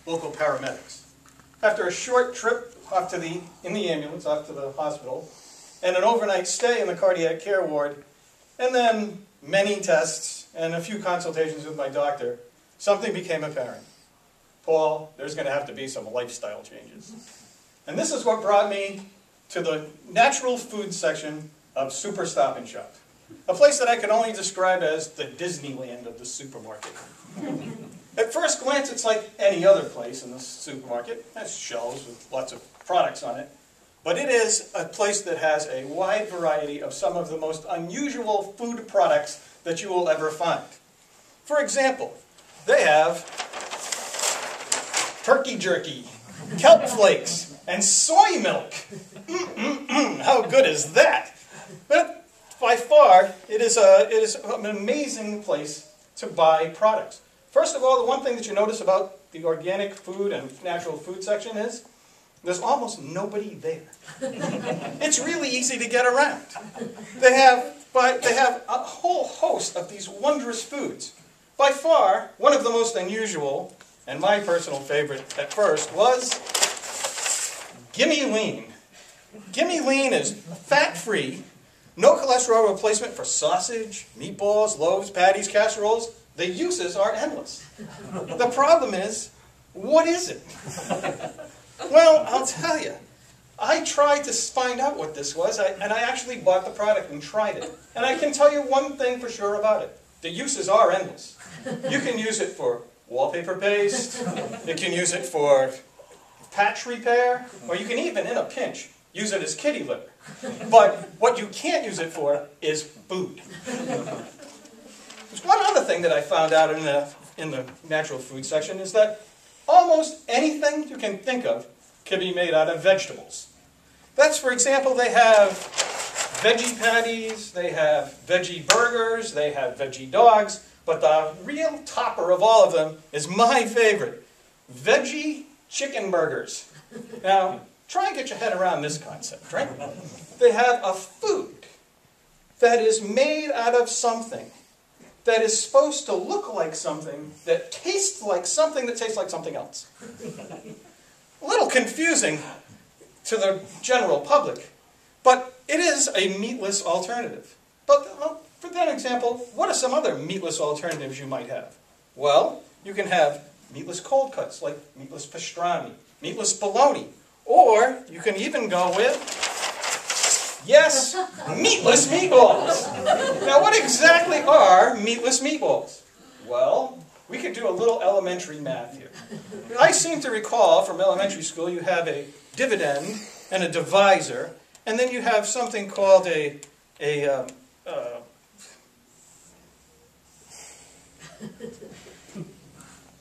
local paramedics. After a short trip in the ambulance off to the hospital, and an overnight stay in the cardiac care ward, and then many tests and a few consultations with my doctor, something became apparent. Paul, there's going to have to be some lifestyle changes. And this is what brought me to the natural food section of Super Stop and Shop, a place that I can only describe as the Disneyland of the supermarket. At first glance, it's like any other place in the supermarket. It has shelves with lots of products on it. But it is a place that has a wide variety of some of the most unusual food products that you will ever find. For example, they have turkey jerky, kelp flakes, and soy milk. How good is that? But by far, it is an amazing place to buy products. First of all, the one thing that you notice about the organic food and natural food section is there's almost nobody there. It's really easy to get around. They have a whole host of these wondrous foods. By far, one of the most unusual, and my personal favorite at first, was Gimme Lean. Gimme Lean is fat-free, no cholesterol replacement for sausage, meatballs, loaves, patties, casseroles. The uses are endless. The problem is, what is it? Well, I'll tell you. I tried to find out what this was, and I actually bought the product and tried it. And I can tell you one thing for sure about it. The uses are endless. You can use it for wallpaper paste, you can use it for patch repair, or you can even, in a pinch, use it as kitty litter. But what you can't use it for is food. There's one other thing that I found out in the natural food section is that almost anything you can think of can be made out of vegetables. That's, for example, they have veggie patties, they have veggie burgers, they have veggie dogs, but the real topper of all of them is my favorite, veggie chicken burgers. Now, try and get your head around this concept, right? They have a food that is made out of something that is supposed to look like something that tastes like something that tastes like something else. A little confusing to the general public, but it is a meatless alternative. But for that example, what are some other meatless alternatives you might have? Well, you can have meatless cold cuts, like meatless pastrami, meatless bologna, or you can even go with, yes, meatless meatballs. Now, what exactly are meatless meatballs? Well, we could do a little elementary math here. I seem to recall from elementary school you have a dividend and a divisor, and then you have something called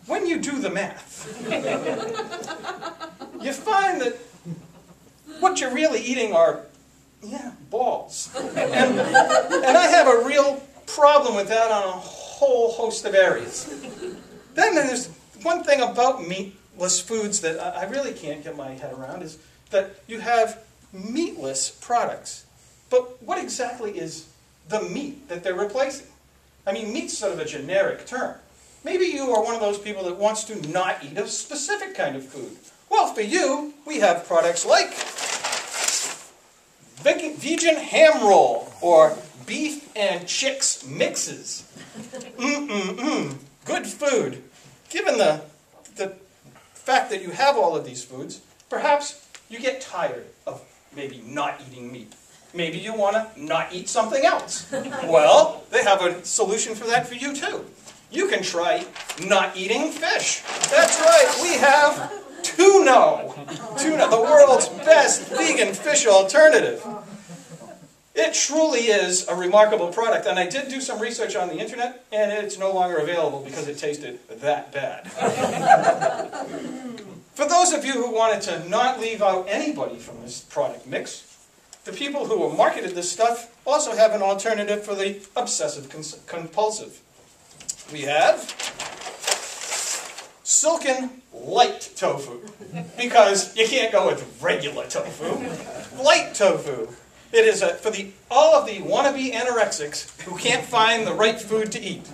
when you do the math, you find that what you're really eating are, balls. And I have a real problem with that on a whole host of areas. Then there's one thing about meatless foods that I really can't get my head around is that you have meatless products. But what exactly is the meat that they're replacing? I mean, meat's sort of a generic term. Maybe you are one of those people that wants to not eat a specific kind of food. Well, for you, we have products like vegan ham roll or beef and chicks mixes. Good food. Given the fact that you have all of these foods, perhaps you get tired of maybe not eating meat. Maybe you want to not eat something else. Well, they have a solution for that for you too. You can try not eating fish. That's right, we have tuna. Tuna, the world's best vegan fish alternative. It truly is a remarkable product, and I did do some research on the internet, and it's no longer available because it tasted that bad. For those of you who wanted to not leave out anybody from this product mix, the people who have marketed this stuff also have an alternative for the obsessive-compulsive. We have silken light tofu, because you can't go with regular tofu. Light tofu. It is for all of the wannabe anorexics who can't find the right food to eat.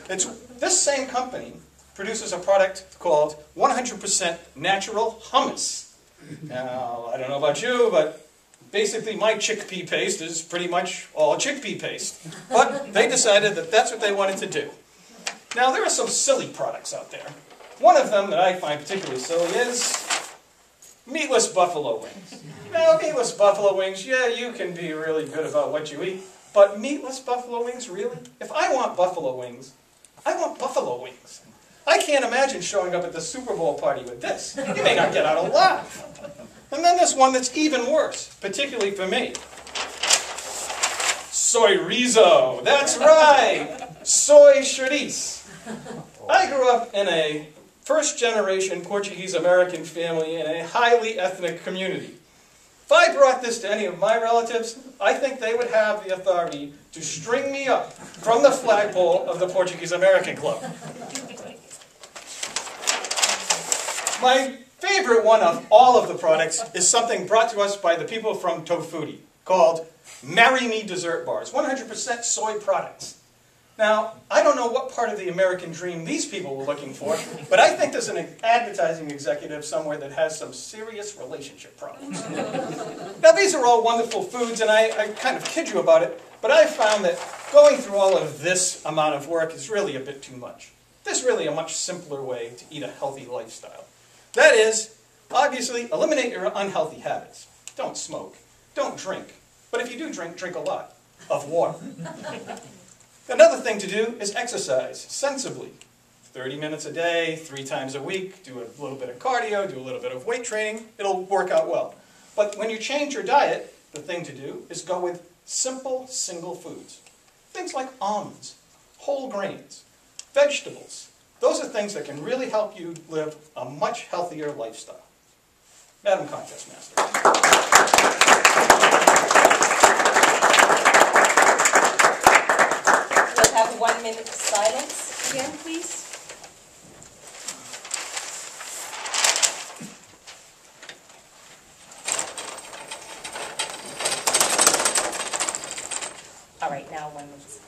It's this same company produces a product called 100% natural hummus. Now, I don't know about you, but basically my chickpea paste is pretty much all chickpea paste. But they decided that that's what they wanted to do. Now, there are some silly products out there. One of them that I find particularly silly is meatless buffalo wings. Now, meatless buffalo wings, yeah, you can be really good about what you eat, but meatless buffalo wings, really? If I want buffalo wings, I want buffalo wings. I can't imagine showing up at the Super Bowl party with this. You may not get out alive. And then there's one that's even worse, particularly for me. Soyrizo. That's right. Soy chorizo. I grew up in a first-generation Portuguese-American family in a highly ethnic community. If I brought this to any of my relatives, I think they would have the authority to string me up from the flagpole of the Portuguese-American Club. My favorite one of all of the products is something brought to us by the people from Tofuti called Marry Me Dessert Bars, 100% soy products. Now, I don't know what part of the American dream these people were looking for, but I think there's an advertising executive somewhere that has some serious relationship problems. Now, these are all wonderful foods, and I kind of kid you about it, but I found that going through all of this amount of work is really a bit too much. There's really a much simpler way to eat a healthy lifestyle. That is, obviously, eliminate your unhealthy habits. Don't smoke. Don't drink. But if you do drink, drink a lot of water. Another thing to do is exercise sensibly. 30 minutes a day, 3 times a week, do a little bit of cardio, do a little bit of weight training. It'll work out well. But when you change your diet, the thing to do is go with simple, single foods. Things like almonds, whole grains, vegetables. Those are things that can really help you live a much healthier lifestyle. Madam Contest Master. Have 1 minute of silence again, please. All right, now 1 minute of silence.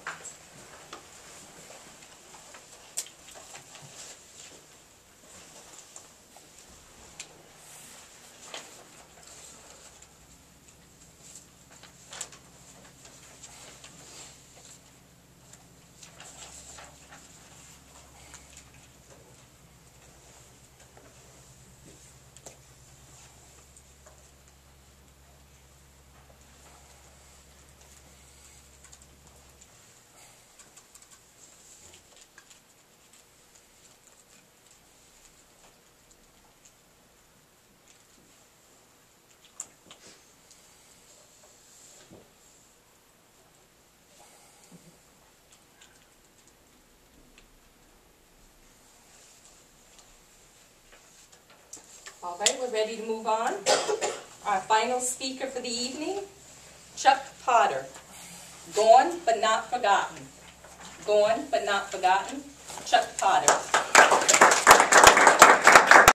All right, we're ready to move on. Our final speaker for the evening, Chuck Potter. Gone but not forgotten. Gone but not forgotten, Chuck Potter.